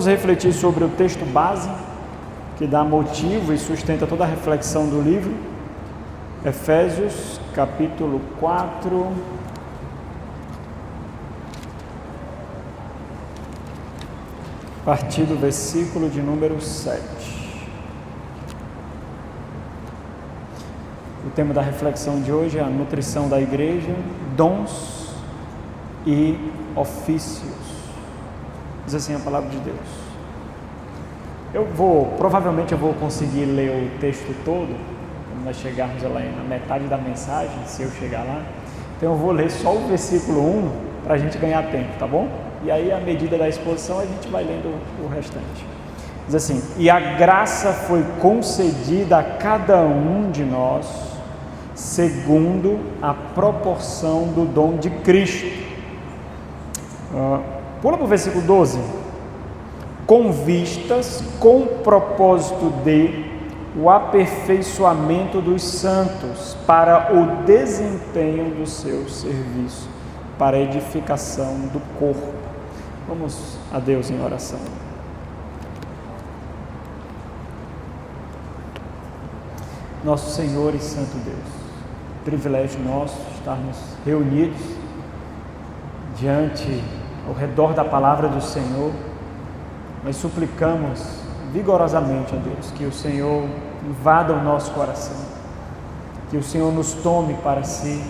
Vamos refletir sobre o texto base, que dá motivo e sustenta toda a reflexão do livro. Efésios, capítulo 4, a partir do versículo de número 7. O tema da reflexão de hoje é a nutrição da igreja, dons e ofícios. Diz assim a palavra de Deus. Provavelmente eu vou conseguir ler o texto todo, quando nós chegarmos lá na metade da mensagem, se eu chegar lá. Então eu vou ler só o versículo 1 para a gente ganhar tempo, tá bom? E aí, à medida da exposição, a gente vai lendo o restante. Diz assim: e a graça foi concedida a cada um de nós, segundo a proporção do dom de Cristo. Pula para o versículo 12. Com vistas, com o propósito de o aperfeiçoamento dos santos, para o desempenho do seu serviço, para a edificação do corpo. Vamos a Deus em oração. Nosso Senhor e Santo Deus, privilégio nosso estarmos reunidos ao redor da palavra do Senhor. Nós suplicamos vigorosamente, ó Deus, que o Senhor invada o nosso coração, que o Senhor nos tome para si,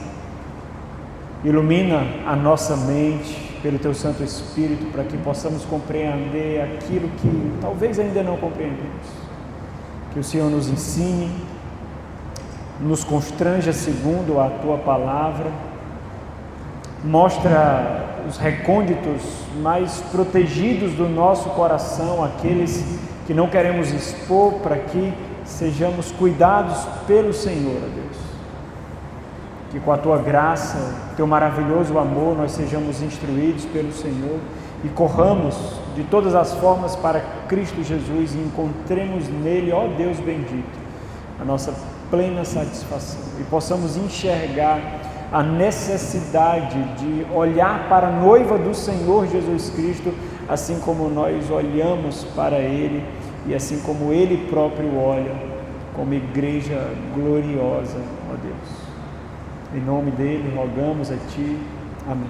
ilumina a nossa mente pelo Teu Santo Espírito, para que possamos compreender aquilo que talvez ainda não compreendemos. Que o Senhor nos ensine, nos constranja segundo a Tua palavra, mostra os recônditos mais protegidos do nosso coração, aqueles que não queremos expor, para que sejamos cuidados pelo Senhor, ó Deus. Que com a Tua graça, Teu maravilhoso amor, nós sejamos instruídos pelo Senhor e corramos de todas as formas para Cristo Jesus e encontremos nele, ó Deus bendito, a nossa plena satisfação e possamos enxergar a necessidade de olhar para a noiva do Senhor Jesus Cristo, assim como nós olhamos para Ele e assim como Ele próprio olha, como igreja gloriosa, ó Deus. Em nome dEle, rogamos a Ti. Amém.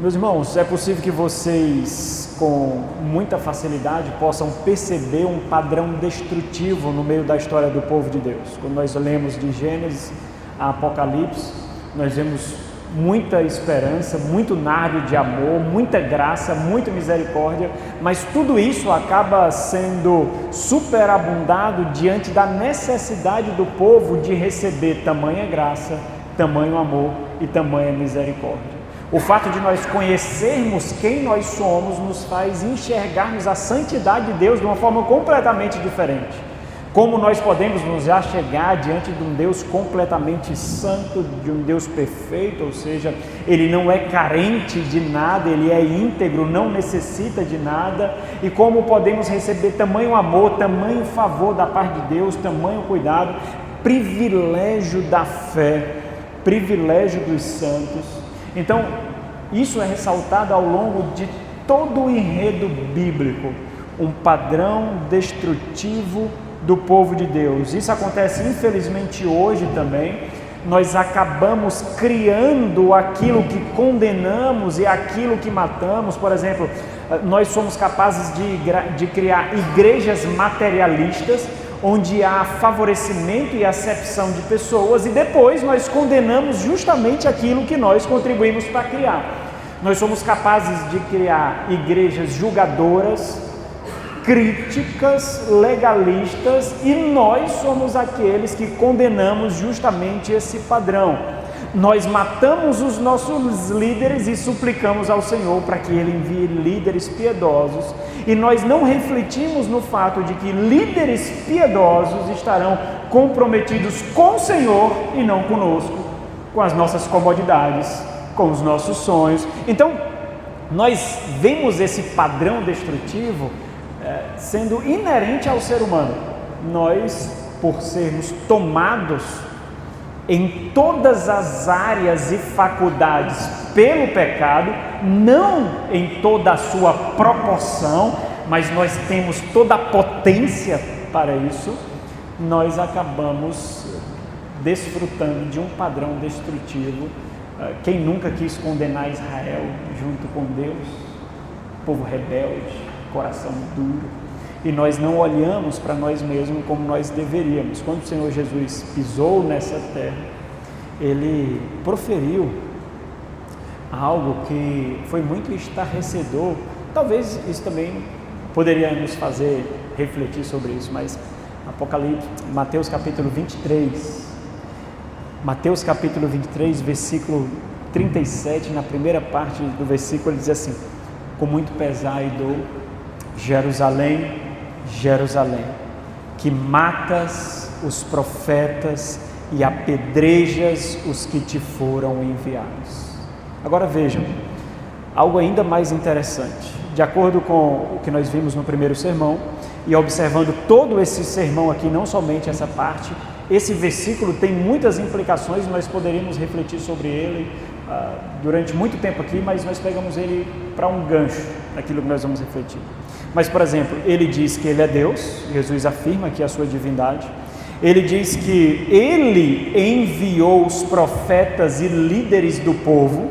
Meus irmãos, é possível que vocês, com muita facilidade, possam perceber um padrão destrutivo no meio da história do povo de Deus. Quando nós lemos de Gênesis a Apocalipse, nós vemos muita esperança, muito nardo de amor, muita graça, muita misericórdia, mas tudo isso acaba sendo superabundado diante da necessidade do povo de receber tamanha graça, tamanho amor e tamanha misericórdia. O fato de nós conhecermos quem nós somos nos faz enxergarmos a santidade de Deus de uma forma completamente diferente. Como nós podemos nos achegar diante de um Deus completamente santo, de um Deus perfeito, ou seja, Ele não é carente de nada, Ele é íntegro, não necessita de nada, e como podemos receber tamanho amor, tamanho favor da parte de Deus, tamanho cuidado, privilégio da fé, privilégio dos santos. Então, isso é ressaltado ao longo de todo o enredo bíblico, um padrão destrutivo do povo de Deus. Isso acontece infelizmente hoje também. Nós acabamos criando aquilo que condenamos e aquilo que matamos. Por exemplo, nós somos capazes de criar igrejas materialistas, onde há favorecimento e acepção de pessoas, e depois nós condenamos justamente aquilo que nós contribuímos para criar. Nós somos capazes de criar igrejas julgadoras, críticas, legalistas, e nós somos aqueles que condenamos justamente esse padrão. Nós matamos os nossos líderes e suplicamos ao Senhor para que Ele envie líderes piedosos, e nós não refletimos no fato de que líderes piedosos estarão comprometidos com o Senhor e não conosco, com as nossas comodidades, com os nossos sonhos. Então, nós vemos esse padrão destrutivo sendo inerente ao ser humano. Nós, por sermos tomados em todas as áreas e faculdades pelo pecado, lugar, não em toda a sua proporção, mas nós temos toda a potência para isso, nós acabamos desfrutando de um padrão destrutivo. Quem nunca quis condenar Israel junto com Deus? Povo rebelde, coração duro. E nós não olhamos para nós mesmos como nós deveríamos. Quando o Senhor Jesus pisou nessa terra, Ele proferiu algo que foi muito estarrecedor. Talvez isso também poderia nos fazer refletir sobre isso, mas Mateus capítulo 23, versículo 37, na primeira parte do versículo, ele diz assim: com muito pesar e dor, Jerusalém, Jerusalém, que matas os profetas e apedrejas os que te foram enviados. Agora vejam, algo ainda mais interessante. De acordo com o que nós vimos no primeiro sermão, e observando todo esse sermão aqui, não somente essa parte, esse versículo tem muitas implicações, nós poderíamos refletir sobre ele durante muito tempo aqui, mas nós pegamos ele para um gancho daquilo que nós vamos refletir. Mas, por exemplo, ele diz que ele é Deus, Jesus afirma aqui a sua divindade. Ele diz que ele enviou os profetas e líderes do povo.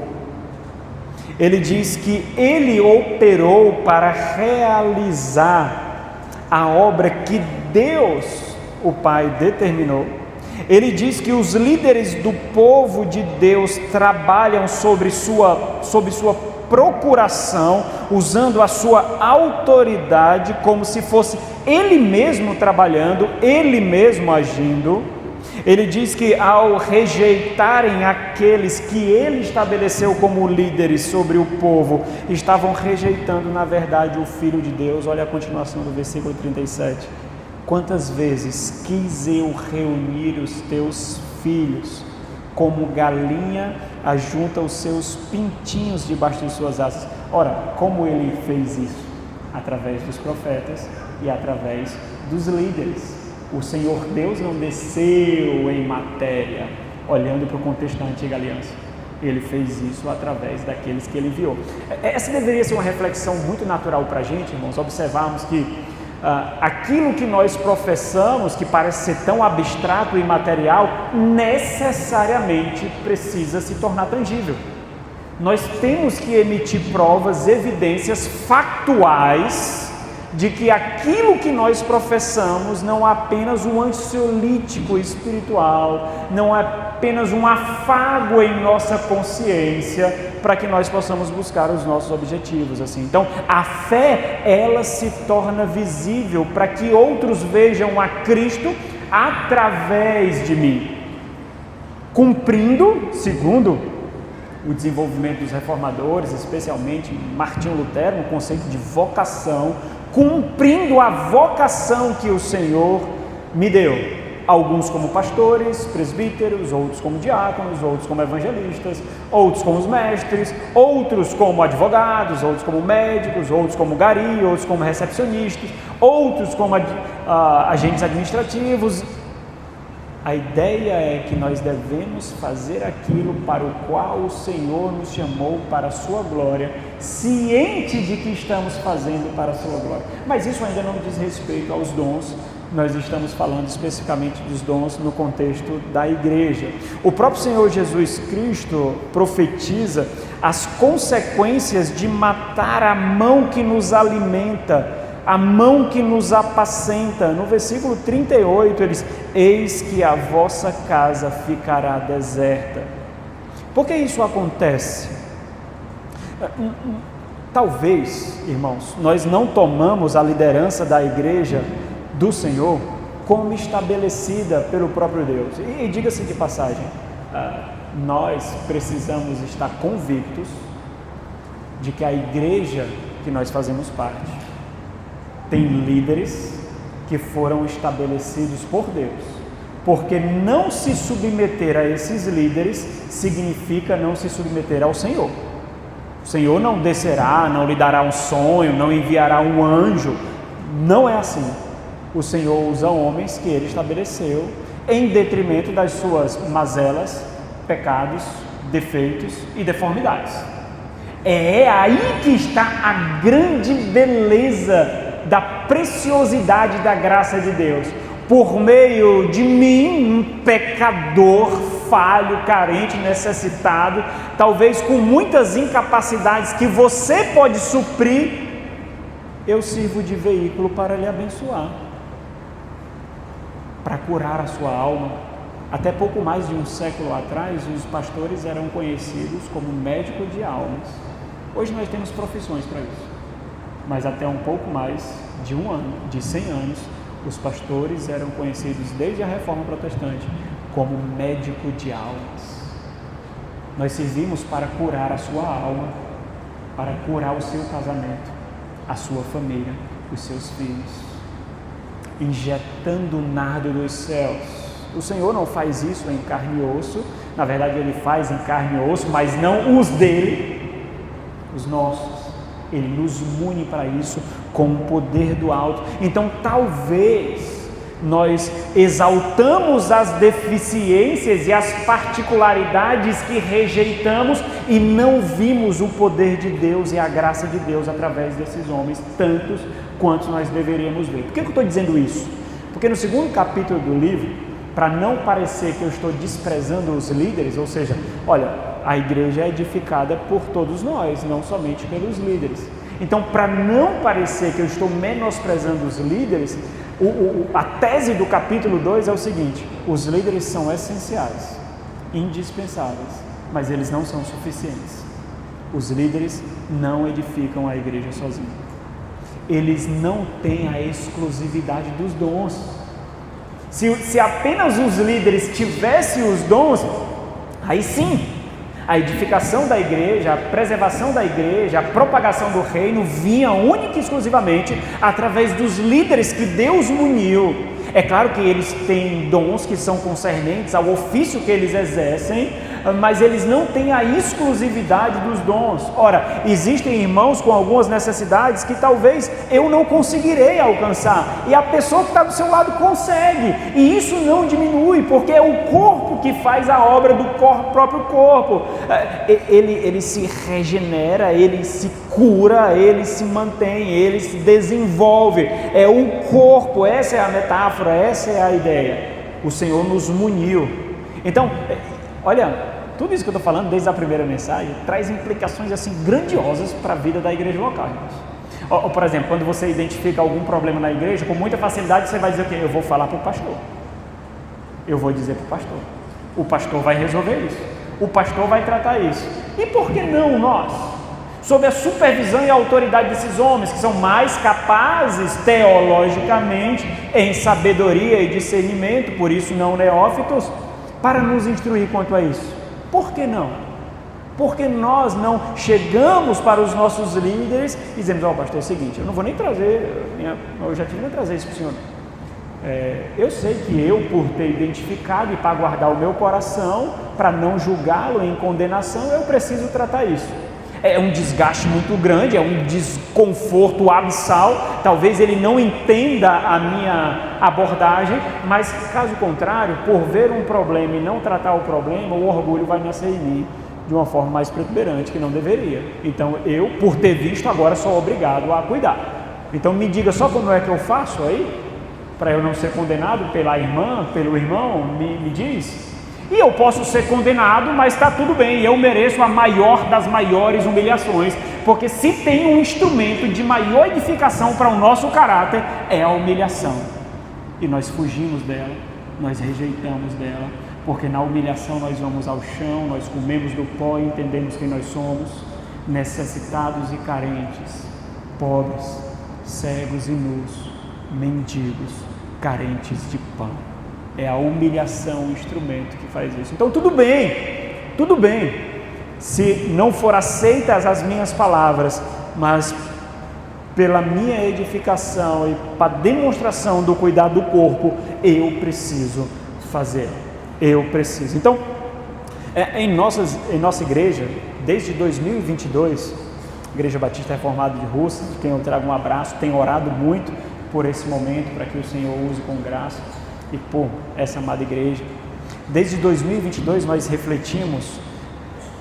Ele diz que ele operou para realizar a obra que Deus, o Pai, determinou. Ele diz que os líderes do povo de Deus trabalham sob sua procuração, usando a sua autoridade como se fosse ele mesmo trabalhando, ele mesmo agindo. Ele diz que ao rejeitarem aqueles que ele estabeleceu como líderes sobre o povo, estavam rejeitando na verdade o Filho de Deus. Olha a continuação do versículo 37. Quantas vezes quis eu reunir os teus filhos, como galinha ajunta os seus pintinhos debaixo de suas asas. Ora, como ele fez isso? Através dos profetas e através dos líderes. O Senhor Deus não desceu em matéria, olhando para o contexto da antiga aliança. Ele fez isso através daqueles que ele enviou. Essa deveria ser uma reflexão muito natural para a gente, irmãos, observarmos que aquilo que nós professamos, que parece ser tão abstrato e imaterial, necessariamente precisa se tornar tangível. Nós temos que emitir provas, evidências factuais de que aquilo que nós professamos não é apenas um ansiolítico espiritual, não é apenas um afago em nossa consciência para que nós possamos buscar os nossos objetivos. Assim. Então, a fé, ela se torna visível para que outros vejam a Cristo através de mim, cumprindo, segundo o desenvolvimento dos reformadores, especialmente Martinho Lutero, no conceito de vocação, cumprindo a vocação que o Senhor me deu. Alguns como pastores, presbíteros, outros como diáconos, outros como evangelistas, outros como os mestres, outros como advogados, outros como médicos, outros como gari, outros como recepcionistas, outros como agentes administrativos. A ideia é que nós devemos fazer aquilo para o qual o Senhor nos chamou para a sua glória, ciente de que estamos fazendo para a sua glória. Mas isso ainda não diz respeito aos dons. Nós estamos falando especificamente dos dons no contexto da igreja. O próprio Senhor Jesus Cristo profetiza as consequências de matar a mão que nos alimenta, a mão que nos apacenta. No versículo 38 ele diz: eis que a vossa casa ficará deserta. Por que isso acontece? Talvez, irmãos, nós não tomamos a liderança da igreja do Senhor como estabelecida pelo próprio Deus. E diga-se de passagem, nós precisamos estar convictos de que a igreja que nós fazemos parte tem líderes que foram estabelecidos por Deus, porque não se submeter a esses líderes significa não se submeter ao Senhor. O Senhor não descerá, não lhe dará um sonho, não enviará um anjo. Não é assim. O Senhor usa homens que ele estabeleceu em detrimento das suas mazelas, pecados, defeitos e deformidades. É aí que está a grande beleza da preciosidade da graça de Deus. Por meio de mim, um pecador, falho, carente, necessitado, talvez com muitas incapacidades que você pode suprir, eu sirvo de veículo para lhe abençoar, para curar a sua alma. Até pouco mais de um século atrás, os pastores eram conhecidos como médicos de almas. Hoje nós temos profissões para isso, mas até um pouco mais de um ano, de 100 anos, os pastores eram conhecidos desde a Reforma Protestante como médico de almas. Nós servimos para curar a sua alma, para curar o seu casamento, a sua família, os seus filhos, injetando o nardo dos céus. O Senhor não faz isso em carne e osso, na verdade Ele faz em carne e osso, mas não os dele, os nossos. Ele nos une para isso com o poder do alto. Então talvez nós exaltamos as deficiências e as particularidades que rejeitamos e não vimos o poder de Deus e a graça de Deus através desses homens, tantos quantos nós deveríamos ver. Por que eu estou dizendo isso? Porque no segundo capítulo do livro, para não parecer que eu estou desprezando os líderes, ou seja, olha, a igreja é edificada por todos nós, não somente pelos líderes. Então, para não parecer que eu estou menosprezando os líderes, a tese do capítulo 2 é o seguinte: os líderes são essenciais, indispensáveis, mas eles não são suficientes. Os líderes não edificam a igreja sozinhos. Eles não têm a exclusividade dos dons. Se apenas os líderes tivessem os dons, aí sim, a edificação da igreja, a preservação da igreja, a propagação do reino vinha única e exclusivamente através dos líderes que Deus muniu. É claro que eles têm dons que são concernentes ao ofício que eles exercem, mas eles não têm a exclusividade dos dons. Ora, existem irmãos com algumas necessidades que talvez eu não conseguirei alcançar, e a pessoa que está do seu lado consegue, e isso não diminui, porque é o corpo que faz a obra do próprio corpo. Ele se regenera, ele se cura, ele se mantém, ele se desenvolve. É o corpo, essa é a metáfora, essa é a ideia. O Senhor nos muniu. Então, olha, tudo isso que eu estou falando desde a primeira mensagem traz implicações assim grandiosas para a vida da igreja local. Ou, por exemplo, quando você identifica algum problema na igreja, com muita facilidade você vai dizer o quê? Eu vou falar para o pastor. Eu vou dizer para o pastor. O pastor vai resolver isso. O pastor vai tratar isso. E por que não nós? Sob a supervisão e a autoridade desses homens, que são mais capazes teologicamente, em sabedoria e discernimento, por isso não neófitos, para nos instruir quanto a isso. Por que não? Porque nós não chegamos para os nossos líderes e dizemos: ó, pastor, é o seguinte, eu não vou nem trazer, eu já tive que trazer isso para o senhor. Eu sei que eu, por ter identificado e para guardar o meu coração, para não julgá-lo em condenação, eu preciso tratar isso. É um desgaste muito grande, é um desconforto abissal, talvez ele não entenda a minha abordagem, mas caso contrário, por ver um problema e não tratar o problema, o orgulho vai nascer em mim de uma forma mais preponderante que não deveria. Então eu, por ter visto, agora sou obrigado a cuidar. Então me diga só como é que eu faço aí, para eu não ser condenado pela irmã, pelo irmão, me diz. E eu posso ser condenado, mas está tudo bem, eu mereço a maior das maiores humilhações, porque se tem um instrumento de maior edificação para o nosso caráter, é a humilhação. E nós fugimos dela, nós rejeitamos dela, porque na humilhação nós vamos ao chão, nós comemos do pó e entendemos quem nós somos, necessitados e carentes, pobres, cegos e nus, mendigos, carentes de pão. É a humilhação o instrumento que faz isso. Então tudo bem, se não for aceitas as minhas palavras, mas pela minha edificação e para demonstração do cuidado do corpo, eu preciso fazer. Então, em nossa igreja, desde 2022, Igreja Batista Reformada de Russas, de quem eu trago um abraço, tenho orado muito por esse momento, para que o Senhor use com graça e por essa amada igreja. Desde 2022 nós refletimos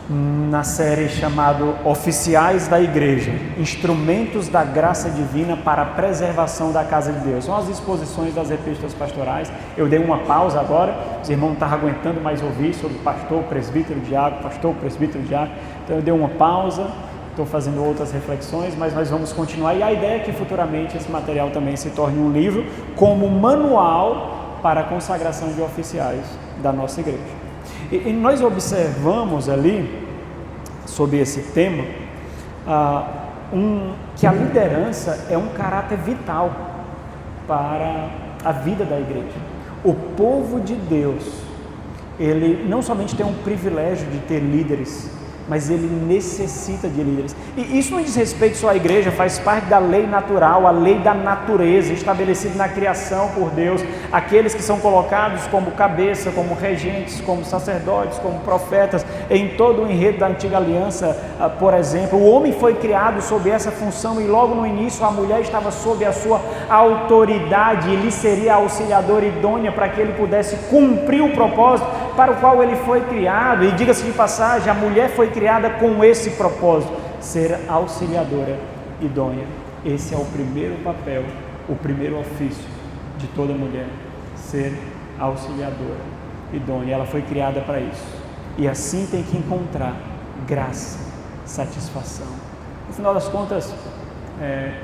na série chamada Oficiais da Igreja, Instrumentos da Graça Divina para a Preservação da Casa de Deus. São as exposições das epístolas pastorais. Eu dei uma pausa agora, os irmãos não estavam aguentando mais ouvir sobre pastor, presbítero, diácono, pastor, presbítero, diácono. Então eu dei uma pausa, estou fazendo outras reflexões, mas nós vamos continuar. E a ideia é que futuramente esse material também se torne um livro como manual para a consagração de oficiais da nossa igreja. E nós observamos ali, sobre esse tema, que a liderança é um caráter vital para a vida da igreja. O povo de Deus, ele não somente tem um privilégio de ter líderes, mas ele necessita de líderes. E isso não diz respeito só à igreja, faz parte da lei natural, a lei da natureza, estabelecida na criação por Deus. Aqueles que são colocados como cabeça, como regentes, como sacerdotes, como profetas, em todo o enredo da antiga aliança, por exemplo. O homem foi criado sob essa função e logo no início a mulher estava sob a sua autoridade e lhe seria a auxiliadora idônea para que ele pudesse cumprir o propósito para o qual ele foi criado. E diga-se de passagem, a mulher foi criada com esse propósito, ser auxiliadora idônea. Esse é o primeiro papel, o primeiro ofício de toda mulher, ser auxiliadora idônea. Ela foi criada para isso. E assim tem que encontrar graça, satisfação. No final das contas,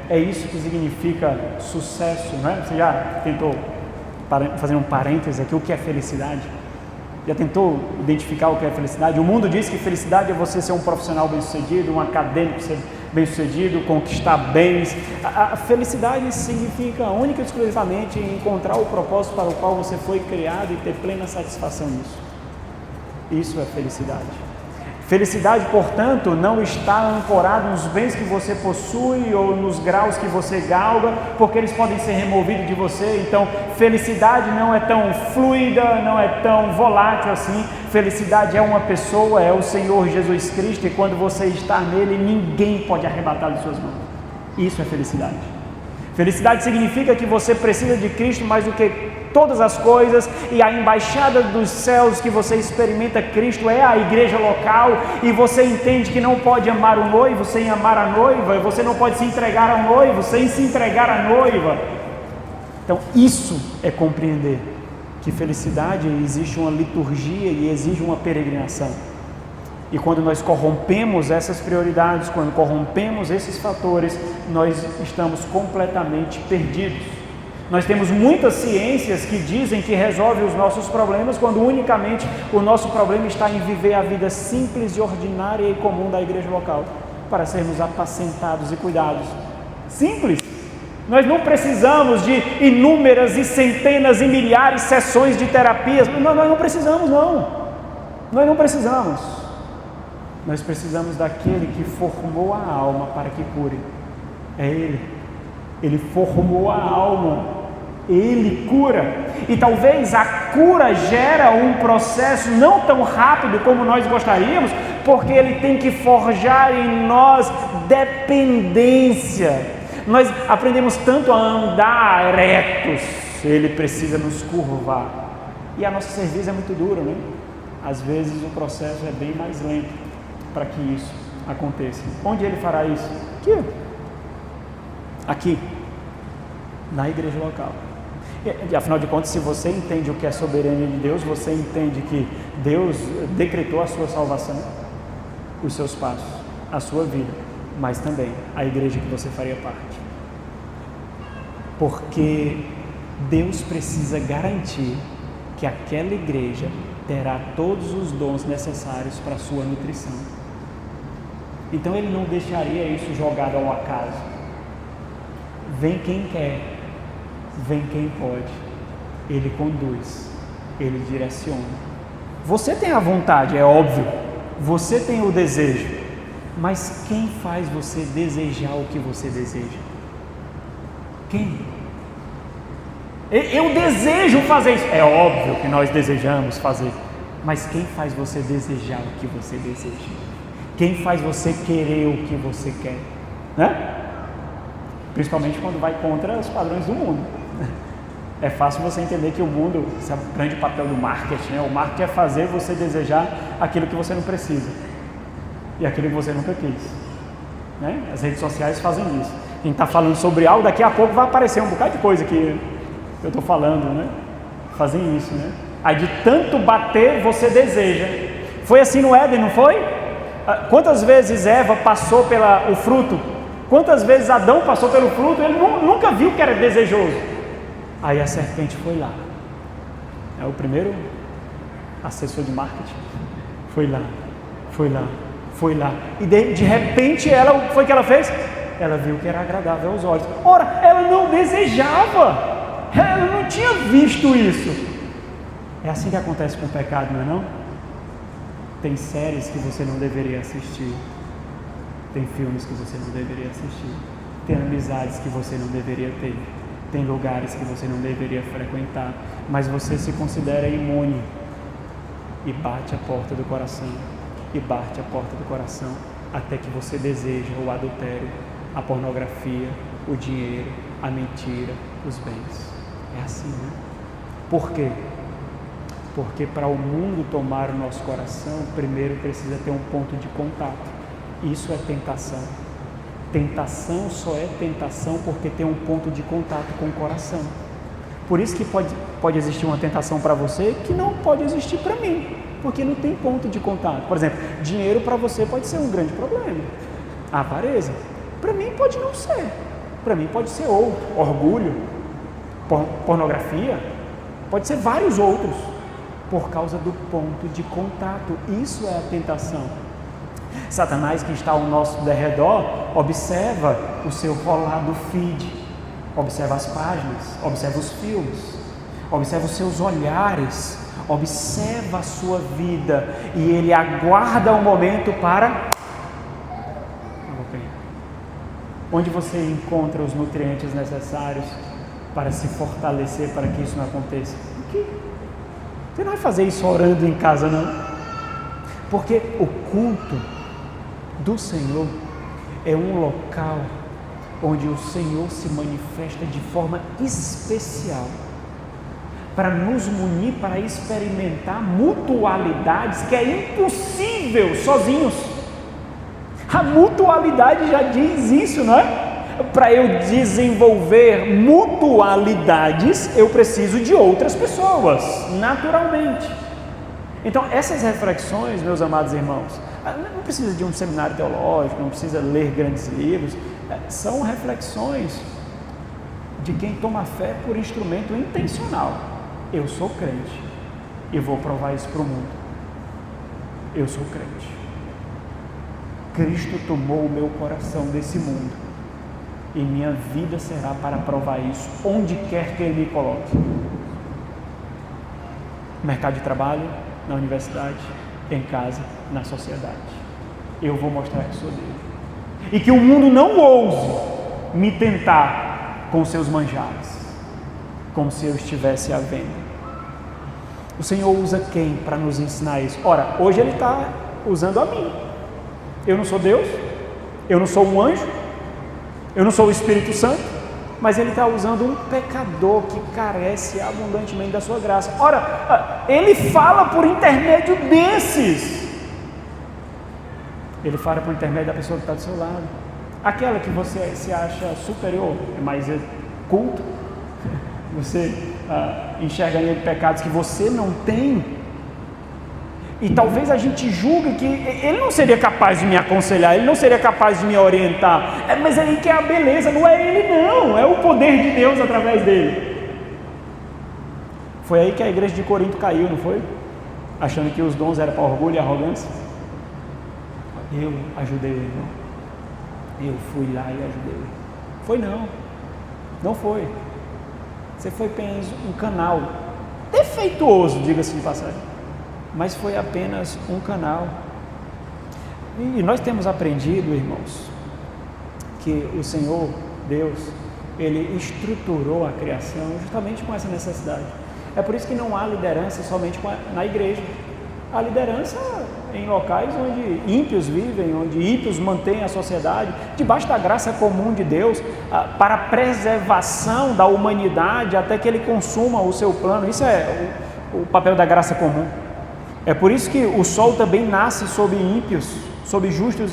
é isso que significa sucesso, né? Você já tentou fazer um parêntese aqui, o que é felicidade? Já tentou identificar o que é felicidade? O mundo diz que felicidade é você ser um profissional bem-sucedido, um acadêmico ser bem-sucedido, conquistar bens. A felicidade significa única e exclusivamente encontrar o propósito para o qual você foi criado e ter plena satisfação nisso. Isso é felicidade. Felicidade, portanto, não está ancorada nos bens que você possui ou nos graus que você galga, porque eles podem ser removidos de você. Então, felicidade não é tão fluida, não é tão volátil assim. Felicidade é uma pessoa, é o Senhor Jesus Cristo, e quando você está nele, ninguém pode arrebatar de suas mãos. Isso é felicidade. Felicidade significa que você precisa de Cristo mais do que todas as coisas, e a embaixada dos céus que você experimenta Cristo é a igreja local, e você entende que não pode amar o noivo sem amar a noiva, e você não pode se entregar ao noivo sem se entregar à noiva. Então isso é compreender que felicidade existe uma liturgia e exige uma peregrinação. E quando nós corrompemos essas prioridades, quando corrompemos esses fatores, nós estamos completamente perdidos. Nós temos muitas ciências que dizem que resolve os nossos problemas, quando unicamente o nosso problema está em viver a vida simples e ordinária e comum da igreja local, para sermos apacentados e cuidados. Simples! Nós não precisamos de inúmeras e centenas e milhares de sessões de terapias. Nós não precisamos, não. Nós não precisamos. Nós precisamos daquele que formou a alma para que cure. É Ele. Ele formou a alma. Ele cura. E talvez a cura gera um processo não tão rápido como nós gostaríamos, porque Ele tem que forjar em nós dependência. Nós aprendemos tanto a andar eretos, Ele precisa nos curvar. E a nossa serviço é muito duro, né? Às vezes o processo é bem mais lento para que isso aconteça. Onde Ele fará isso? Aqui, na igreja local. E, afinal de contas, se você entende o que é soberania de Deus, você entende que Deus decretou a sua salvação, os seus passos, a sua vida, mas também a igreja que você faria parte. Porque Deus precisa garantir que aquela igreja terá todos os dons necessários para a sua nutrição. Então Ele não deixaria isso jogado ao acaso. Vem quem quer, vem quem pode. Ele conduz, Ele direciona. Você tem a vontade, é óbvio, você tem o desejo, mas quem faz você desejar o que você deseja? Quem? Eu desejo fazer isso. É óbvio que nós desejamos fazer, mas quem faz você desejar o que você deseja? Quem faz você querer o que você quer? Né? Principalmente quando vai contra os padrões do mundo. É fácil você entender que o mundo, esse é o grande papel do marketing, né? O marketing é fazer você desejar aquilo que você não precisa. e aquilo que você nunca quis. Né? As redes sociais fazem isso. Quem está falando sobre algo, daqui a pouco vai aparecer um bocado de coisa que eu estou falando, né? Fazem isso, né? Aí de tanto bater, você deseja. Foi assim no Éden, não foi? Quantas vezes Eva passou pelo fruto? Quantas vezes Adão passou pelo fruto? Ele nunca viu que era desejoso. Aí a serpente foi lá. É o primeiro assessor de marketing. Foi lá. E de repente, foi o que ela fez? Ela viu que era agradável aos olhos. Ora, ela não desejava. Ela não tinha visto isso. É assim que acontece com o pecado, não é não? Tem séries que você não deveria assistir. Tem filmes que você não deveria assistir. Tem amizades que você não deveria ter. Tem lugares que você não deveria frequentar. Mas você se considera imune. E bate a porta do coração. Até que você deseja o adultério, a pornografia, o dinheiro, a mentira, os bens. É assim, né? Por quê? Porque para o mundo tomar o nosso coração, primeiro precisa ter um ponto de contato. Isso é tentação. Tentação só é tentação porque tem um ponto de contato com o coração. Por isso que pode existir uma tentação para você que não pode existir para mim, porque não tem ponto de contato. Por exemplo, dinheiro para você pode ser um grande problema. A avareza, para mim pode não ser. Para mim pode ser outro. Orgulho, pornografia, pode ser vários outros. Por causa do ponto de contato. Isso é a tentação. Satanás, que está ao nosso derredor, observa o seu rolar do feed, observa as páginas, observa os filmes, observa os seus olhares, observa a sua vida, e ele aguarda o momento para... Onde você encontra os nutrientes necessários para se fortalecer, para que isso não aconteça? Aqui. Você não vai fazer isso orando em casa, não. Porque o culto do Senhor é um local onde o Senhor se manifesta de forma especial para nos munir, para experimentar mutualidades que é impossível sozinhos. A mutualidade já diz isso, não é? Para eu desenvolver mutualidades, eu preciso de outras pessoas, naturalmente. Então, essas reflexões, meus amados irmãos, não precisa de um seminário teológico, não precisa ler grandes livros, são reflexões de quem toma fé por instrumento intencional. Eu sou crente e vou provar isso para o mundo. Eu sou crente. Cristo tomou o meu coração desse mundo. E minha vida será para provar isso, onde quer que Ele me coloque. No mercado de trabalho, na universidade, em casa, na sociedade. Eu vou mostrar que sou dele. E que o mundo não ouse me tentar com seus manjares, como se eu estivesse à venda. O Senhor usa quem para nos ensinar isso? Ora, hoje Ele está usando a mim. Eu não sou Deus, eu não sou um anjo, eu não sou o Espírito Santo, mas Ele está usando um pecador que carece abundantemente da sua graça. Ora, Ele fala por intermédio desses. Ele fala por intermédio da pessoa que está do seu lado. Aquela que você se acha superior, é mais culto, você enxerga nele pecados que você não tem. E talvez a gente julgue que ele não seria capaz de me aconselhar, ele não seria capaz de me orientar. Mas aí que é a beleza, não é ele não, é o poder de Deus através dele. Foi aí que a igreja de Corinto caiu, não foi? Achando que os dons eram para orgulho e arrogância. Eu ajudei ele, não. Eu fui lá e ajudei ele. Foi não, não foi. Você foi apenas um canal defeituoso, diga-se de passagem. Mas foi apenas um canal. E nós temos aprendido, irmãos, que o Senhor, Deus, Ele estruturou a criação justamente com essa necessidade. É por isso que não há liderança somente na igreja. Há liderança em locais onde ímpios vivem, onde ímpios mantêm a sociedade, debaixo da graça comum de Deus, para a preservação da humanidade até que Ele consuma o seu plano. Isso é o papel da graça comum. É por isso que o sol também nasce sobre ímpios, sobre justos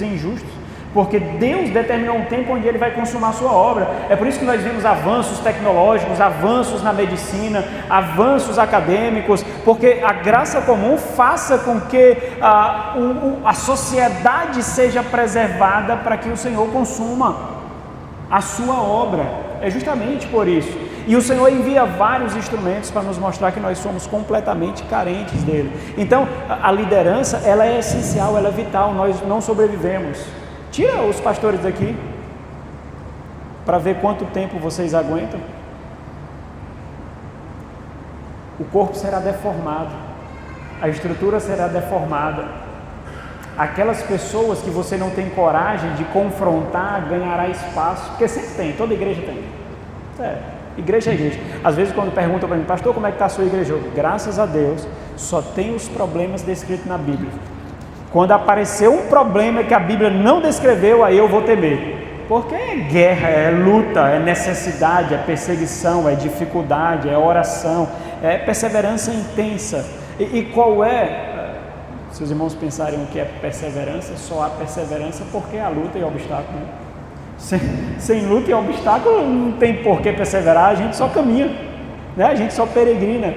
e injustos, porque Deus determinou um tempo onde Ele vai consumar a sua obra. É por isso que nós vemos avanços tecnológicos, avanços na medicina, avanços acadêmicos, porque a graça comum faça com que a sociedade seja preservada para que o Senhor consuma a sua obra. É justamente por isso. E o Senhor envia vários instrumentos para nos mostrar que nós somos completamente carentes dele. Então, a liderança, ela é essencial, ela é vital, nós não sobrevivemos. Tira os pastores daqui, para ver quanto tempo vocês aguentam. O corpo será deformado, a estrutura será deformada. Aquelas pessoas que você não tem coragem de confrontar, ganhará espaço, porque sempre tem, toda igreja tem. Igreja é igreja. Às vezes quando perguntam para mim, pastor, como é que está a sua igreja? Graças a Deus, só tem os problemas descritos na Bíblia. Quando apareceu um problema que a Bíblia não descreveu, aí eu vou temer. Porque é guerra, é luta, é necessidade, é perseguição, é dificuldade, é oração, é perseverança intensa. E qual é? Se os irmãos pensarem o que é perseverança, só há perseverança porque há luta e obstáculo. Né? Sem luta e obstáculo não tem por que perseverar, a gente só caminha, né? A gente só peregrina.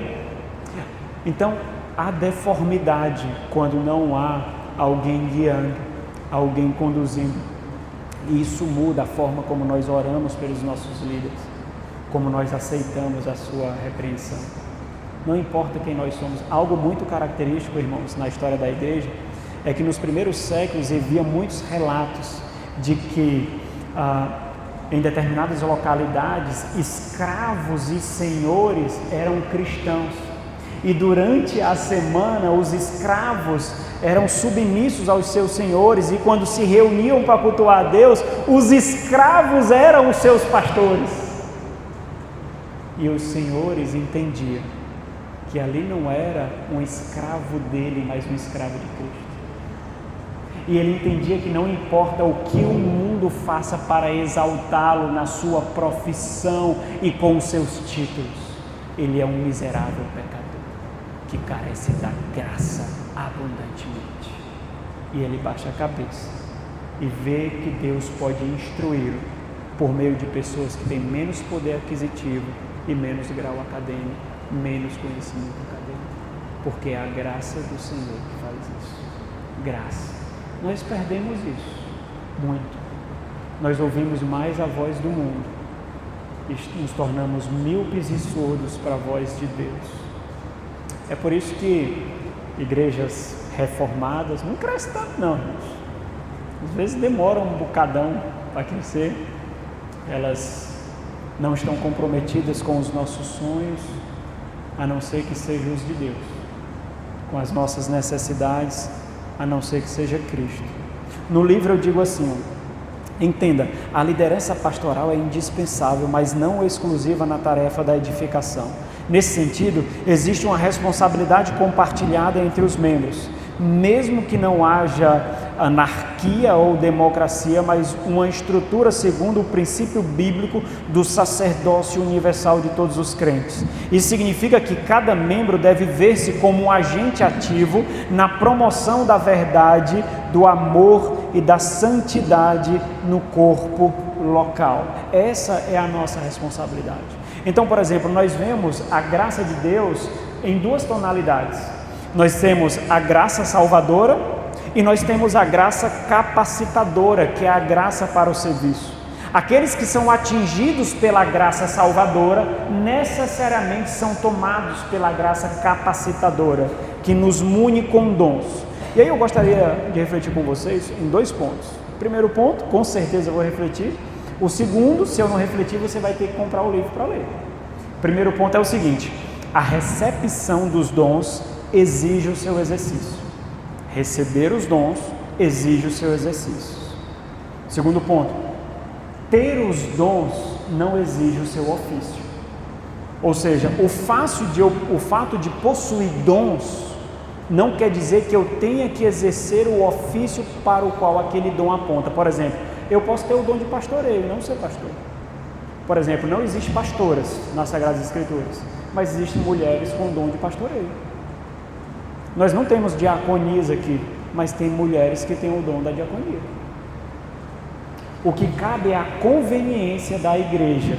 Então, há deformidade quando não há alguém guiando, alguém conduzindo. E isso muda a forma como nós oramos pelos nossos líderes, como nós aceitamos a sua repreensão. Não importa quem nós somos. Algo muito característico, irmãos, na história da igreja, é que nos primeiros séculos havia muitos relatos de que em determinadas localidades, escravos e senhores eram cristãos. E durante a semana, os escravos eram submissos aos seus senhores, e quando se reuniam para cultuar a Deus, os escravos eram os seus pastores. E os senhores entendiam que ali não era um escravo dele, mas um escravo de Cristo. E ele entendia que não importa o que o mundo faça para exaltá-lo na sua profissão e com os seus títulos, ele é um miserável pecador que carece da graça abundantemente. E ele baixa a cabeça e vê que Deus pode instruí-lo por meio de pessoas que têm menos poder aquisitivo e menos grau acadêmico, menos conhecimento acadêmico, porque é a graça do Senhor que faz isso. Graça. Nós perdemos isso muito. Nós ouvimos mais a voz do mundo e nos tornamos míopes e surdos para a voz de Deus. É por isso que igrejas reformadas não crescem tanto, não. Às vezes demoram um bocadão para crescer. Elas não estão comprometidas com os nossos sonhos, a não ser que sejam os de Deus, com as nossas necessidades, a não ser que seja Cristo. No livro eu digo assim, entenda, a liderança pastoral é indispensável, mas não exclusiva na tarefa da edificação. Nesse sentido, existe uma responsabilidade compartilhada entre os membros, mesmo que não haja anarquia ou democracia, mas uma estrutura segundo o princípio bíblico do sacerdócio universal de todos os crentes. Isso significa que cada membro deve ver-se como um agente ativo na promoção da verdade, do amor e da santidade no corpo local. Essa é a nossa responsabilidade. Então, por exemplo, nós vemos a graça de Deus em duas tonalidades. Nós temos a graça salvadora e nós temos a graça capacitadora, que é a graça para o serviço. Aqueles que são atingidos pela graça salvadora necessariamente são tomados pela graça capacitadora, que nos mune com dons. E aí eu gostaria de refletir com vocês em dois pontos. O primeiro ponto, com certeza eu vou refletir. O segundo, se eu não refletir, você vai ter que comprar o livro para ler. O primeiro ponto é o seguinte: a recepção dos dons exige o seu exercício. Receber os dons exige o seu exercício. Segundo ponto, ter os dons não exige o seu ofício. Ou seja, o fato de possuir dons não quer dizer que eu tenha que exercer o ofício para o qual aquele dom aponta. Por exemplo, eu posso ter o dom de pastoreio e não ser pastor. Por exemplo, não existe pastoras nas Sagradas Escrituras, mas existem mulheres com dom de pastoreio. Nós não temos diaconis aqui, mas tem mulheres que têm o dom da diaconia. O que cabe é a conveniência da igreja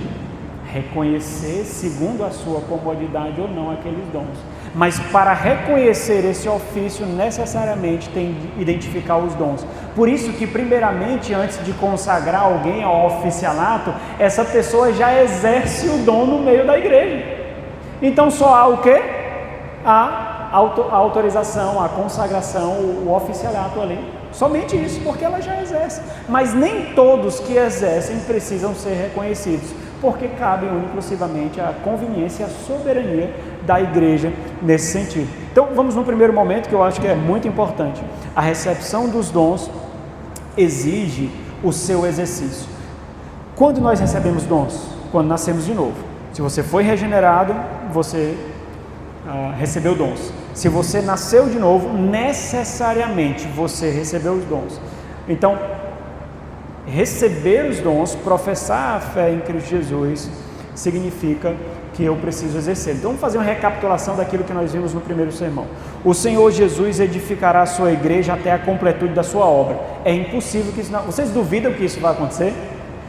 reconhecer, segundo a sua comodidade ou não, aqueles dons. Mas para reconhecer esse ofício, necessariamente tem de identificar os dons. Por isso que, primeiramente, antes de consagrar alguém ao oficialato, essa pessoa já exerce o dom no meio da igreja. Então só há o quê? A autorização, a consagração, o oficialato ali. Somente isso, porque ela já exerce. Mas nem todos que exercem precisam ser reconhecidos, porque cabe exclusivamente a conveniência e a soberania da igreja nesse sentido. Então vamos no primeiro momento, que eu acho que é muito importante. A recepção dos dons exige o seu exercício. Quando nós recebemos dons? Quando nascemos de novo. Se você foi regenerado, você recebeu dons. Se você nasceu de novo, necessariamente você recebeu os dons. Então, receber os dons, professar a fé em Cristo Jesus, significa que eu preciso exercer. Então vamos fazer uma recapitulação daquilo que nós vimos no primeiro sermão. O Senhor Jesus edificará a sua igreja até a completude da sua obra. É impossível que isso não... Vocês duvidam que isso vai acontecer?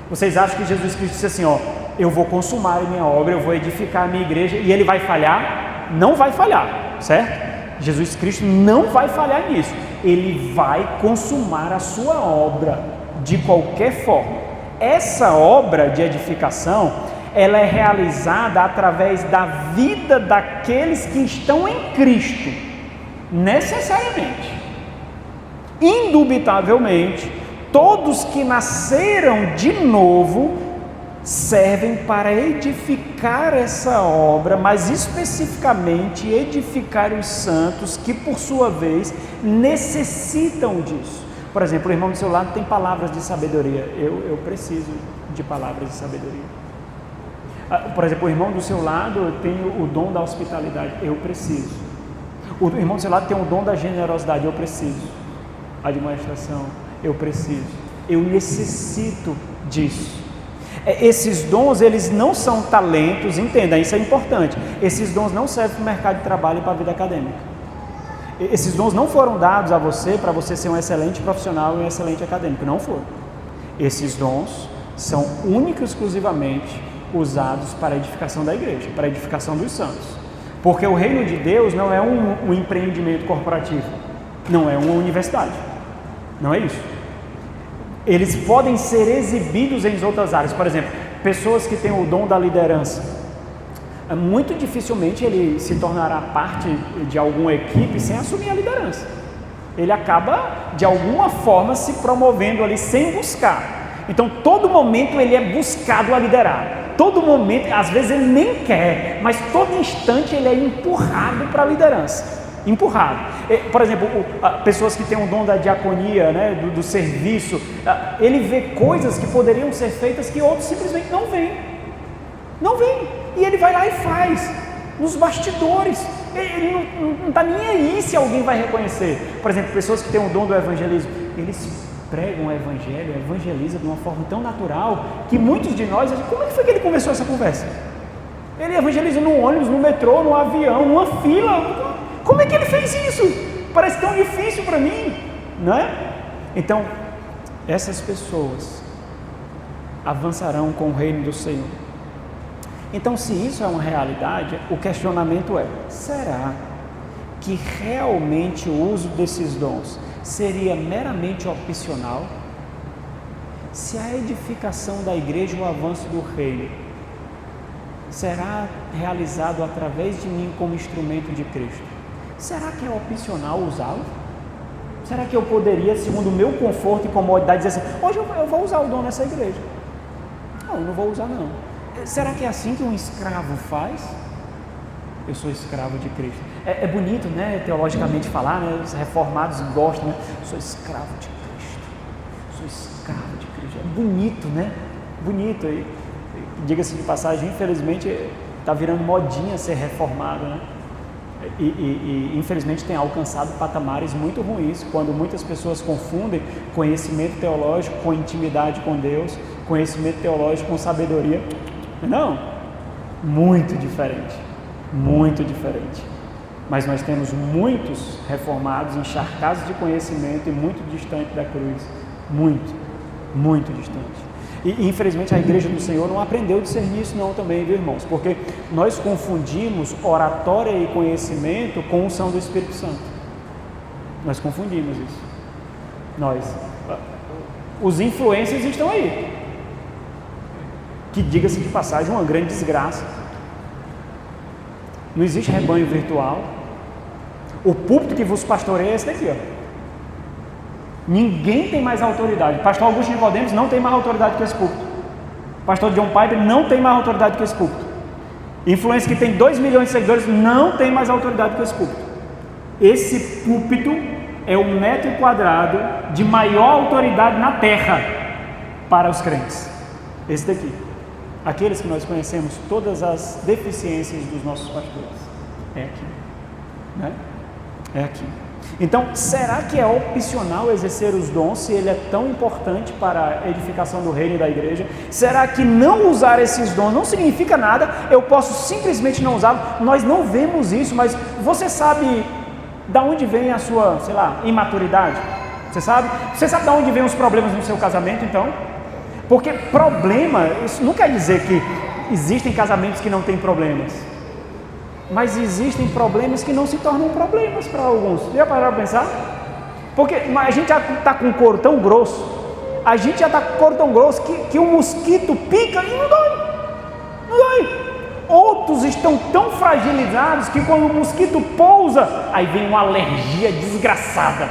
Vocês acham que Jesus Cristo disse assim, ó, eu vou consumar a minha obra, eu vou edificar a minha igreja e ele vai falhar? Não vai falhar, certo? Jesus Cristo não vai falhar nisso. Ele vai consumar a sua obra de qualquer forma. Essa obra de edificação, ela é realizada através da vida daqueles que estão em Cristo, necessariamente. Indubitavelmente, todos que nasceram de novo servem para edificar essa obra, mas especificamente edificar os santos que, por sua vez, necessitam disso. Por exemplo, o irmão do seu lado tem palavras de sabedoria. Eu preciso de palavras de sabedoria. Por exemplo, o irmão do seu lado tem o dom da hospitalidade. Eu preciso. O irmão do seu lado tem o dom da generosidade. Eu preciso. Administração. Eu preciso. Eu necessito disso. Esses dons, eles não são talentos, entenda, isso é importante. Esses dons não servem para o mercado de trabalho e para a vida acadêmica. Esses dons não foram dados a você para você ser um excelente profissional e um excelente acadêmico, não foram. Esses dons são única e exclusivamente usados para a edificação da igreja, para a edificação dos santos. Porque o reino de Deus não é um empreendimento corporativo, não é uma universidade, não é isso. Eles podem ser exibidos em outras áreas. Por exemplo, pessoas que têm o dom da liderança, muito dificilmente ele se tornará parte de alguma equipe sem assumir a liderança. Ele acaba, de alguma forma, se promovendo ali sem buscar. Então, todo momento ele é buscado a liderar. Todo momento, às vezes ele nem quer, mas todo instante ele é empurrado para a liderança. Empurrado. Por exemplo, pessoas que têm o dom da diaconia, né, do serviço, ele vê coisas que poderiam ser feitas que outros simplesmente não veem. Não veem. E ele vai lá e faz, nos bastidores. Ele não está nem aí se alguém vai reconhecer. Por exemplo, pessoas que têm o dom do evangelismo, eles pregam o evangelho, evangelizam de uma forma tão natural que muitos de nós, como é que foi que ele começou essa conversa? Ele evangeliza no ônibus, no metrô, no avião, numa fila. Como é que ele fez isso? Parece tão difícil para mim, não é? Então, essas pessoas avançarão com o reino do Senhor. Então, se isso é uma realidade, o questionamento é: será que realmente o uso desses dons seria meramente opcional? Se a edificação da igreja e o avanço do reino será realizado através de mim como instrumento de Cristo, será que é opcional usá-lo? Será que eu poderia, segundo o meu conforto e comodidade, dizer assim: hoje eu vou usar o dom nessa igreja? Não vou usar não. Será que é assim que um escravo faz? Eu sou escravo de Cristo. É bonito, né, teologicamente falar, né? Os reformados gostam, né? Sou escravo de Cristo. Sou escravo de Cristo. É bonito, né? Bonito. E diga-se de passagem, infelizmente, está virando modinha ser reformado, né? E infelizmente tem alcançado patamares muito ruins, quando muitas pessoas confundem conhecimento teológico com intimidade com Deus, conhecimento teológico com sabedoria. Não, muito diferente, muito diferente. Mas nós temos muitos reformados, encharcados de conhecimento e muito distante da cruz. Muito, muito distante. E infelizmente a igreja do Senhor não aprendeu a discernir isso não também, viu, irmãos? Porque nós confundimos oratória e conhecimento com unção do Espírito Santo. Nós confundimos isso. Os influencers estão aí. Que, diga-se de passagem, uma grande desgraça. Não existe rebanho virtual. O púlpito que vos pastoreia é esse daqui, ó. Ninguém tem mais autoridade. Pastor Augusto Nicodemos não tem mais autoridade que esse púlpito. Pastor John Piper não tem mais autoridade que esse púlpito. Influencer que tem 2 milhões de seguidores não tem mais autoridade que esse púlpito. Esse púlpito é o metro quadrado de maior autoridade na terra para os crentes. Esse daqui. Aqueles que nós conhecemos todas as deficiências dos nossos pastores. É aqui. Né? É aqui. Então, será que é opcional exercer os dons se ele é tão importante para a edificação do reino e da igreja? Será que não usar esses dons não significa nada? Eu posso simplesmente não usá-los? Nós não vemos isso, mas você sabe de onde vem a sua, sei lá, imaturidade? Você sabe? Você sabe de onde vem os problemas no seu casamento, então? Porque problema, isso não quer dizer que existem casamentos que não têm problemas. Mas existem problemas que não se tornam problemas para alguns. Já pararam para pensar? Porque a gente já está com o couro tão grosso, que o mosquito pica e não dói. Não dói. Outros estão tão fragilizados que quando o mosquito pousa, aí vem uma alergia desgraçada.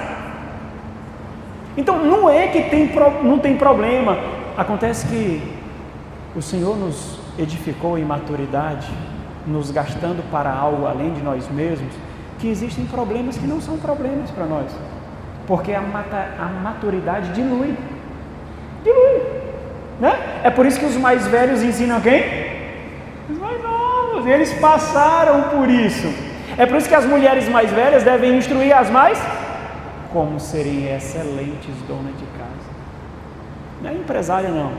Então não é que não tem problema. Acontece que o Senhor nos edificou em maturidade, nos gastando para algo além de nós mesmos, que existem problemas que não são problemas para nós, porque a maturidade dilui, né? É por isso que os mais velhos ensinam quem? Os mais novos, eles passaram por isso. É por isso que as mulheres mais velhas devem instruir as mais, como serem excelentes donas de casa. Não é empresária não,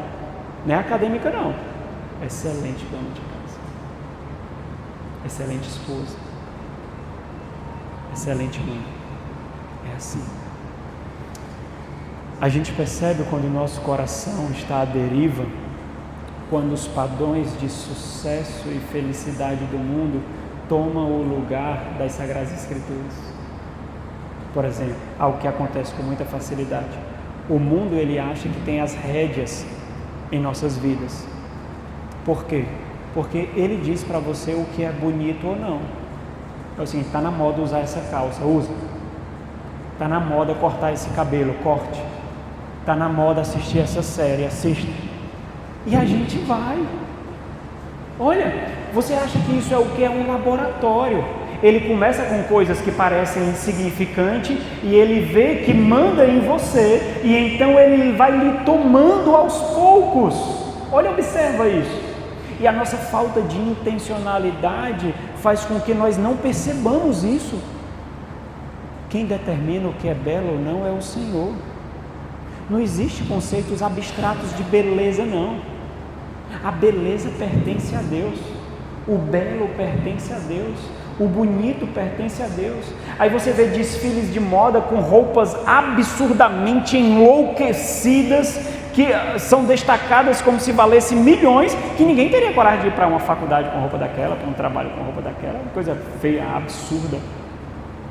não é acadêmica não, excelente dona de casa. Excelente esposa, excelente mãe. É assim. A gente percebe quando o nosso coração está à deriva, quando os padrões de sucesso e felicidade do mundo tomam o lugar das Sagradas Escrituras. Por exemplo, algo que acontece com muita facilidade. O mundo, ele acha que tem as rédeas em nossas vidas. Por quê? Porque ele diz para você o que é bonito ou não. Assim, está na moda usar essa calça, usa. Está na moda cortar esse cabelo, corte. Está na moda assistir essa série, assista. E a gente vai. Olha, você acha que isso é o que? É um laboratório. Ele começa com coisas que parecem insignificantes e ele vê que manda em você e então ele vai lhe tomando aos poucos. Olha, observa isso. E a nossa falta de intencionalidade faz com que nós não percebamos isso. Quem determina o que é belo ou não é o Senhor. Não existe conceitos abstratos de beleza, não. A beleza pertence a Deus. O belo pertence a Deus. O bonito pertence a Deus. Aí você vê desfiles de moda com roupas absurdamente enlouquecidas, que são destacadas como se valessem milhões, que ninguém teria coragem de ir para uma faculdade com roupa daquela, para um trabalho com roupa daquela, uma coisa feia, absurda.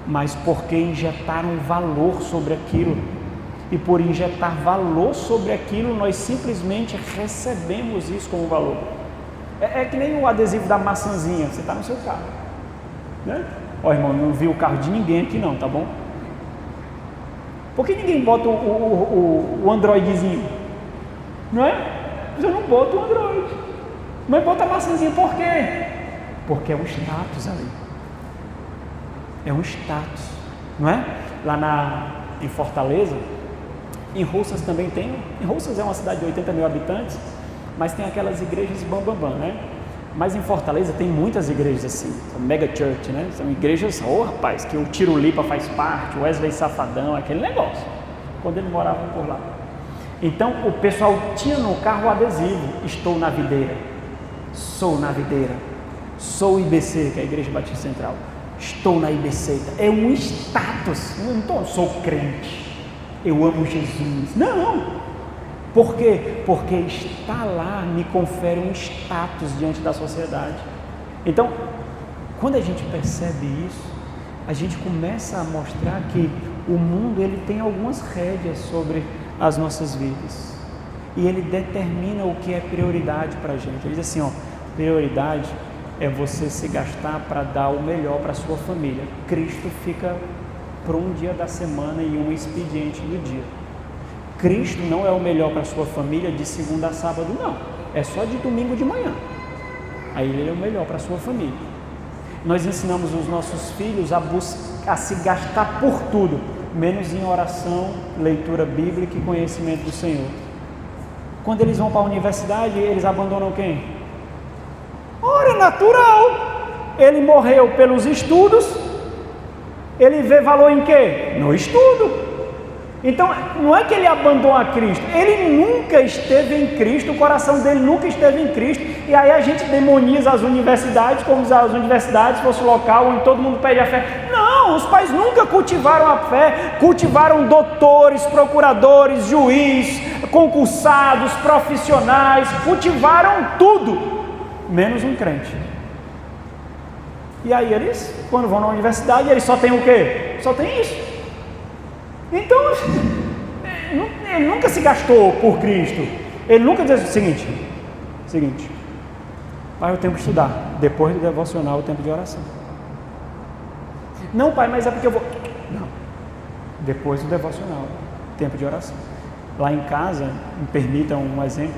Mas porque injetaram valor sobre aquilo, e por injetar valor sobre aquilo, nós simplesmente recebemos isso como valor. É que nem o adesivo da maçãzinha, você está no seu carro, né? Ó, irmão, não vi o carro de ninguém aqui não, tá bom? Por que ninguém bota o Androidzinho? Não é? Você não bota o Android, mas bota a maçãzinha, por quê? Porque é um status ali, é um status, não é? Lá em Fortaleza, em Russas também tem, em Russas é uma cidade de 80 mil habitantes, mas tem aquelas igrejas bambambam, né? Mas em Fortaleza tem muitas igrejas assim, são mega church, né? São igrejas, rapaz, que o Tiro Lipa faz parte, o Wesley Safadão, aquele negócio, quando ele morava por lá. Então o pessoal tinha no carro o adesivo: estou na videira, sou na videira, sou IBC, que é a Igreja Batista Central, estou na IBCeita. É um status. Eu sou crente, eu amo Jesus. Não. Por quê? Porque estar lá me confere um status diante da sociedade. Então, quando a gente percebe isso, a gente começa a mostrar que o mundo ele tem algumas rédeas sobre as nossas vidas. E ele determina o que é prioridade para a gente. Ele diz assim, prioridade é você se gastar para dar o melhor para a sua família. Cristo fica para um dia da semana e um expediente do dia. Cristo não é o melhor para a sua família de segunda a sábado, não. É só de domingo de manhã. Aí ele é o melhor para a sua família. Nós ensinamos os nossos filhos a se gastar por tudo, menos em oração, leitura bíblica e conhecimento do Senhor. Quando eles vão para a universidade, eles abandonam quem? Ora, é natural. Ele morreu pelos estudos, ele vê valor em quê? No estudo. Então, não é que ele abandonou a Cristo, ele nunca esteve em Cristo, o coração dele nunca esteve em Cristo, e aí a gente demoniza as universidades, como se as universidades fosse o local onde todo mundo pede a fé. Não, os pais nunca cultivaram a fé, cultivaram doutores, procuradores, juízes, concursados, profissionais, cultivaram tudo, menos um crente. E aí eles, quando vão na universidade, eles só têm o quê? Só tem isso. Então, ele nunca se gastou por Cristo. Ele nunca diz o seguinte, pai, eu tenho que estudar, depois do devocional, o tempo de oração. Não, pai, mas é porque eu vou... Não, depois do devocional, tempo de oração. Lá em casa, me permitam um exemplo,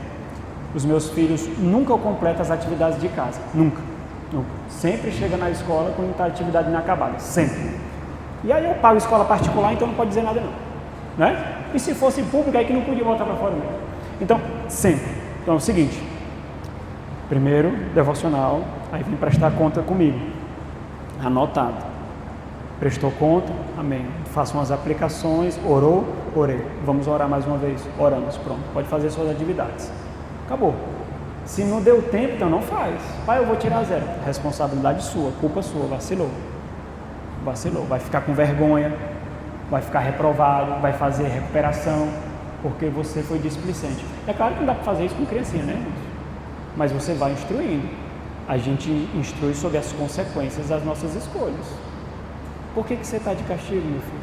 os meus filhos nunca completam as atividades de casa, nunca. Sempre chega na escola com a atividade inacabada, sempre. E aí eu pago escola particular, então não pode dizer nada não, né? E se fosse pública, aí que não podia voltar para fora mesmo. Então, sempre. Então é o seguinte, primeiro, devocional, aí vem prestar conta comigo, anotado. Prestou conta, amém. Faça umas aplicações, orou, orei. Vamos orar mais uma vez, oramos, pronto. Pode fazer suas atividades. Acabou. Se não deu tempo, então não faz. Pai, eu vou tirar 0. Responsabilidade sua, culpa sua, vacilou, vai ficar com vergonha, vai ficar reprovado, vai fazer recuperação, porque você foi displicente. É claro que não dá para fazer isso com criancinha, né? Mas você vai instruindo. A gente instrui sobre as consequências das nossas escolhas. Por que você está de castigo, meu filho?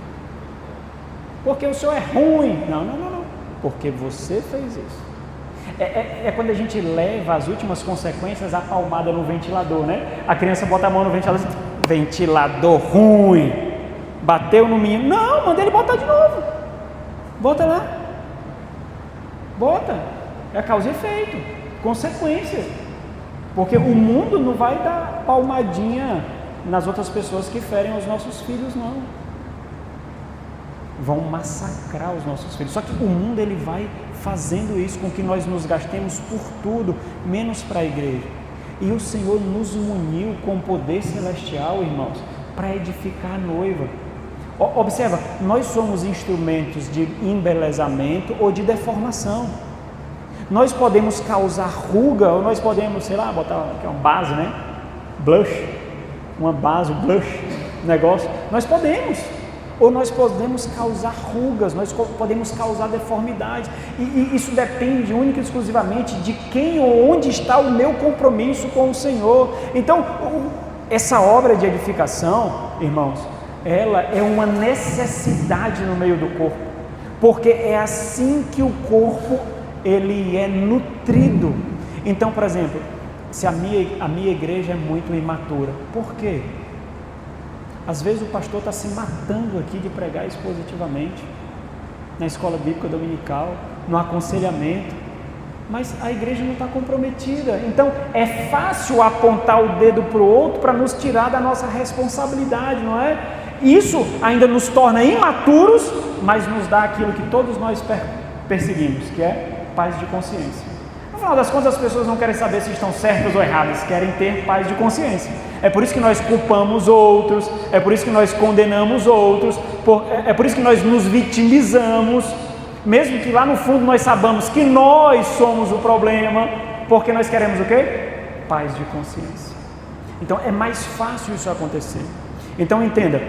Porque o senhor é ruim. Não. Porque você fez isso. É quando a gente leva as últimas consequências a palmada no ventilador, né? A criança bota a mão no ventilador e ventilador ruim, bateu no menino. Não, manda ele botar de novo. Bota lá. Bota. É causa e efeito. Consequência. Porque o mundo não vai dar palmadinha nas outras pessoas que ferem os nossos filhos, não. Vão massacrar os nossos filhos. Só que o mundo ele vai fazendo isso com que nós nos gastemos por tudo, menos para a igreja. E o Senhor nos muniu com poder celestial, irmãos, para edificar a noiva. Observa, nós somos instrumentos de embelezamento ou de deformação. Nós podemos causar ruga, ou nós podemos, sei lá, botar aqui uma base, né? Blush, uma base, um blush, negócio. Nós podemos. Ou nós podemos causar rugas, nós podemos causar deformidades, e isso depende única e exclusivamente de quem ou onde está o meu compromisso com o Senhor. Então, essa obra de edificação, irmãos, ela é uma necessidade no meio do corpo, porque é assim que o corpo ele é nutrido. Então, por exemplo, se a minha igreja é muito imatura, por quê? Às vezes o pastor está se matando aqui de pregar expositivamente, na escola bíblica dominical, no aconselhamento, mas a igreja não está comprometida. Então é fácil apontar o dedo para o outro para nos tirar da nossa responsabilidade, não é? Isso ainda nos torna imaturos, mas nos dá aquilo que todos nós perseguimos, que é paz de consciência. No final das contas, as pessoas não querem saber se estão certas ou erradas, querem ter paz de consciência. É por isso que nós culpamos outros, é por isso que nós condenamos outros, é por isso que nós nos vitimizamos, mesmo que lá no fundo nós sabamos que nós somos o problema, porque nós queremos o quê? Paz de consciência. Então é mais fácil isso acontecer. Então entenda,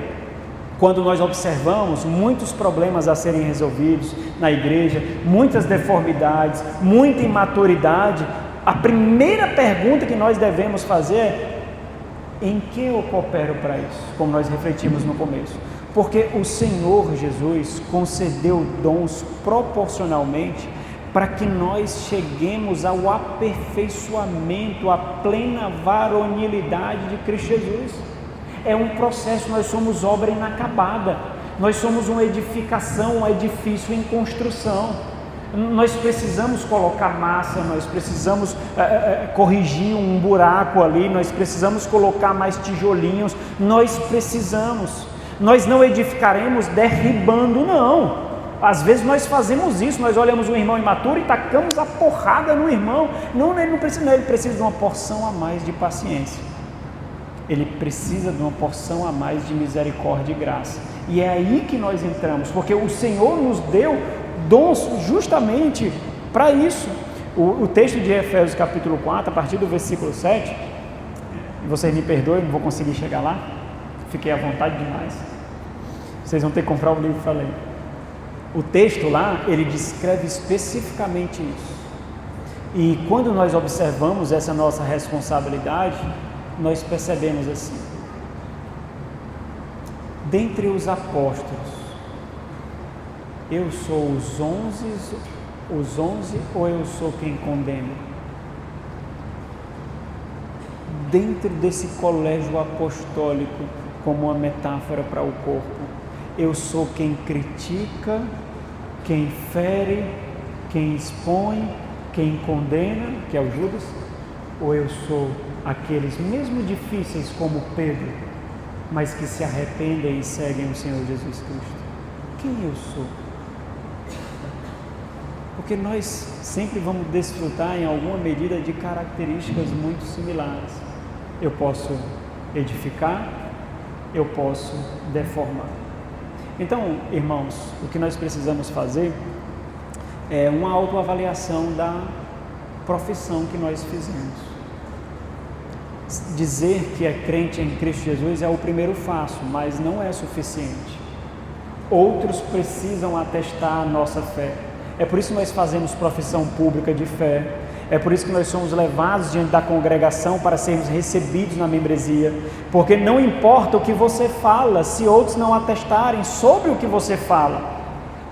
quando nós observamos muitos problemas a serem resolvidos na igreja, muitas deformidades, muita imaturidade, a primeira pergunta que nós devemos fazer é: em que eu coopero para isso? Como nós refletimos no começo. Porque o Senhor Jesus concedeu dons proporcionalmente para que nós cheguemos ao aperfeiçoamento, à plena varonilidade de Cristo Jesus. É um processo, nós somos obra inacabada, nós somos uma edificação, um edifício em construção. Nós precisamos colocar massa, nós precisamos corrigir um buraco ali, nós precisamos colocar mais tijolinhos, nós não edificaremos derribando, não. Às vezes nós fazemos isso, nós olhamos um irmão imaturo e tacamos a porrada no irmão. Não, ele não precisa, ele precisa de uma porção a mais de paciência. Ele precisa de uma porção a mais de misericórdia e graça. E é aí que nós entramos, porque o Senhor nos deu dons justamente para isso. O texto de Efésios capítulo 4, a partir do versículo 7, vocês me perdoem, não vou conseguir chegar lá, fiquei à vontade demais. Vocês vão ter que comprar o livro para ler. O texto lá, ele descreve especificamente isso. E quando nós observamos essa nossa responsabilidade, nós percebemos assim: dentre os apóstolos, eu sou os 11 ou eu sou quem condena? Dentro desse colégio apostólico, como uma metáfora para o corpo, eu sou quem critica, quem fere, quem expõe, quem condena, que é o Judas? Ou eu sou aqueles mesmo difíceis como Pedro, mas que se arrependem e seguem o Senhor Jesus Cristo? Quem eu sou? Porque nós sempre vamos desfrutar em alguma medida de características muito similares. Eu posso edificar, eu posso deformar. Então, irmãos, o que nós precisamos fazer é uma autoavaliação da profissão que nós fizemos. Dizer que é crente em Cristo Jesus é o primeiro passo, mas não é suficiente. Outros precisam atestar a nossa fé. É por isso que nós fazemos profissão pública de fé. É por isso que nós somos levados diante da congregação para sermos recebidos na membresia. Porque não importa o que você fala, se outros não atestarem sobre o que você fala.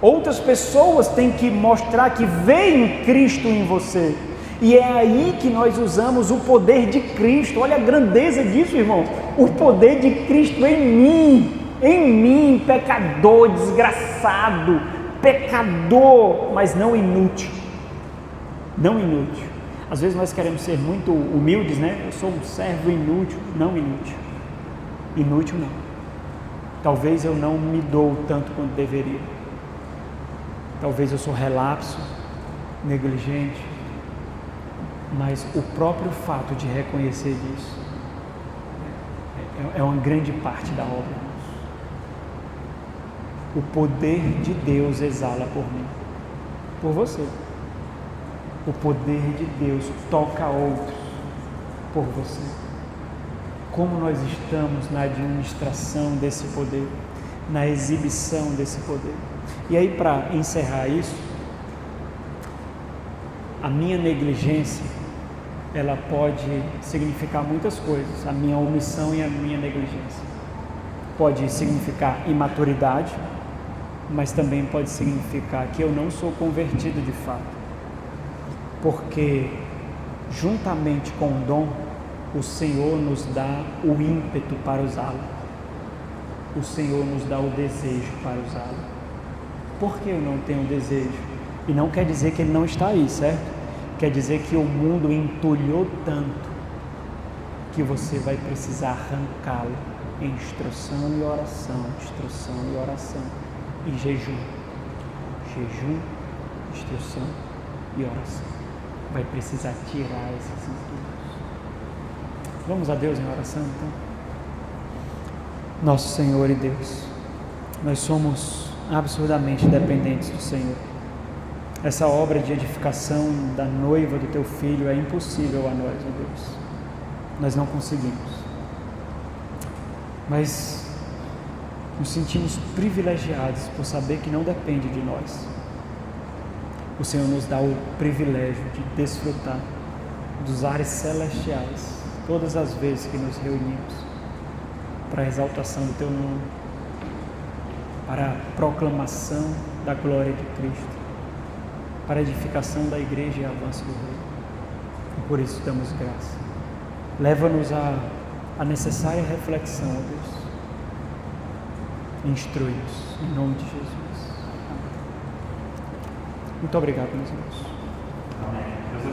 Outras pessoas têm que mostrar que veem Cristo em você. E é aí que nós usamos o poder de Cristo. Olha a grandeza disso, irmão. O poder de Cristo em mim, pecador, desgraçado, pecador, mas não inútil. Não inútil. Às vezes nós queremos ser muito humildes, né? Eu sou um servo inútil. Não inútil. Inútil não. Talvez eu não me dou tanto quanto deveria. Talvez eu sou relapso, negligente. Mas o próprio fato de reconhecer isso é uma grande parte da obra. O poder de Deus exala por mim, por você. O poder de Deus toca outros por você. Como nós estamos na administração desse poder, na exibição desse poder. E aí, para encerrar isso, a minha negligência, ela pode significar muitas coisas. A minha omissão e a minha negligência. Pode significar imaturidade, mas também pode significar que eu não sou convertido de fato. Porque, juntamente com o dom, o Senhor nos dá o ímpeto para usá-lo. O Senhor nos dá o desejo para usá-lo. Por que eu não tenho desejo? E não quer dizer que ele não está aí, certo? Quer dizer que o mundo entulhou tanto que você vai precisar arrancá-lo em instrução e oração, e jejum, instrução e oração. Vai precisar tirar esses entulhos. Vamos a Deus em oração, então. Nosso Senhor e Deus, nós somos absurdamente dependentes do Senhor. Essa obra de edificação da noiva do Teu Filho é impossível a nós, ó Deus. Nós não conseguimos. mas nos sentimos privilegiados por saber que não depende de nós. O Senhor nos dá o privilégio de desfrutar dos ares celestiais todas as vezes que nos reunimos para a exaltação do Teu nome, para a proclamação da glória de Cristo, para a edificação da igreja e avanço do Reino. E por isso damos graça. Leva-nos à necessária reflexão, ó Deus. Instrui-nos, em nome de Jesus. Amém. Muito obrigado, meus irmãos.